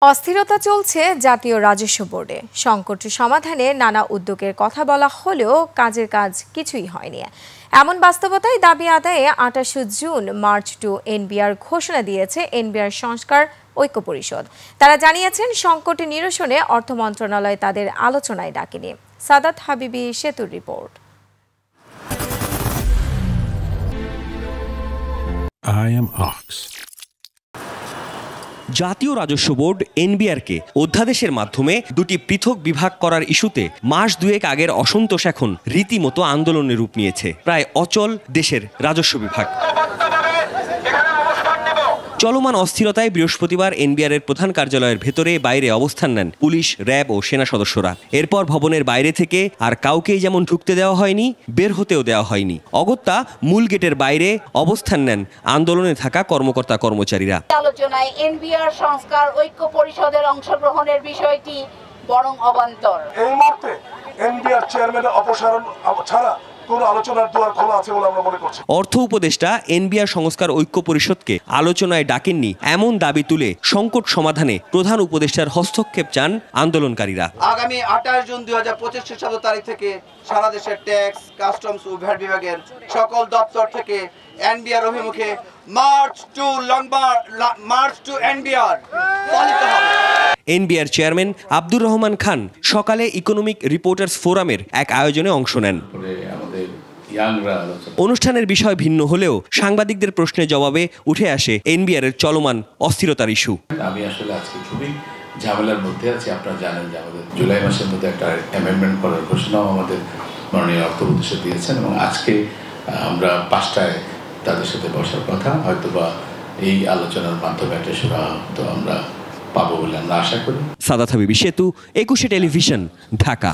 অস্থিরতা চলছে জাতীয় রাজস্ব বোর্ডে। সংকট সমাধানে নানা উদ্যোগের কথা বলা হলেও কাজের কাজ কিছুই হয়নি। এমন বাস্তবতায় দাবি আদায়ে 28 জুন মার্চ টু এনবিআর ঘোষণা দিয়েছে এনবিআর সংস্কার ঐক্য পরিষদ। তারা জানিয়েছেন সংকট নিরসনে অর্থ মন্ত্রণালয় তাদের আলোচনায় ডাকেনি। সাদাত হাবিবি সেতুর রিপোর্ট। জাতীয় রাজস্ব বোর্ড এনবিআরকে অধ্যাদেশের মাধ্যমে দুটি পৃথক বিভাগ করার ইস্যুতে মাস দুয়েক আগের অসন্তোষ এখন রীতিমতো আন্দোলনের রূপ নিয়েছে। প্রায় অচল দেশের রাজস্ব বিভাগ। চলমান অস্থিরতায় বৃহস্পতিবার এনবিআরের প্রধান কার্যালয়ের ভেতরে বাইরে অবস্থান নেন পুলিশ, র্যাব ও সেনা সদস্যরা। এরপর ভবনের বাইরে থেকে আর কাউকেই যেমন ঢুকতে দেওয়া হয়নি, বের হতেও দেওয়া হয়নি। অগত্যা মূল গেটের বাইরে অবস্থান নেন আন্দোলনে থাকা কর্মকর্তা কর্মচারীরা। আলোচনায় এনবিআর সংস্কার ঐক্য পরিষদের অংশগ্রহণের বিষয়টি বরং অবান্তর। এই মুহূর্তে এনবিআর চেয়ারম্যানের অপসারণ ছাড়া কোনো আলোচনার দুয়ার খোলা আছে বলে আমরা মনে করছি। অর্থ উপদেষ্টা এনবিআর সংস্কার ঐক্য পরিষদকে আলোচনায় ডাকেননি এমন দাবি তুলে সংকট সমাধানে প্রধান উপদেষ্টার হস্তক্ষেপ চান আন্দোলনকারীরা। আগামী 28 জুন 2025 সাল তারিখ থেকে সারা দেশের ট্যাক্স, কাস্টমস ও ভ্যাট বিভাগের সকল দপ্তর থেকে এনবিআর অভিমুখে মার্চ টু এনবিআর পালিত হবে। এনবিআর চেয়ারম্যান আব্দুর রহমান খান সকালে ইকোনমিক রিপোর্টার্স ফোরামের এক আয়োজনে অংশ নেন। অনুষ্ঠানের বিষয় ভিন্ন হলেও সাংবাদিকদের প্রশ্নের জবাবে উঠে আসে এনবিআর এর চলমান অস্থিরতার ইস্যু। আমি আসলে আজকে খুবই ঝামেলার মধ্যে আছি। আপনারা জানেন যে আমাদের জুলাই মাসের মধ্যে একটা অ্যামেন্ডমেন্ট করার ঘোষণাও আমাদের মাননীয় অর্থ উপদেষ্টা দিয়েছেন এবং আজকে আমরা 5টায় তাদের সাথে বসার কথা। হয়তোবা এই আলোচনার মাধ্যমে একটা সুরাহা তো আমরা পাবো বলে আমরা আশা করি। সাদাত হাবিবি সেতু, 21 টেলিভিশন, ঢাকা।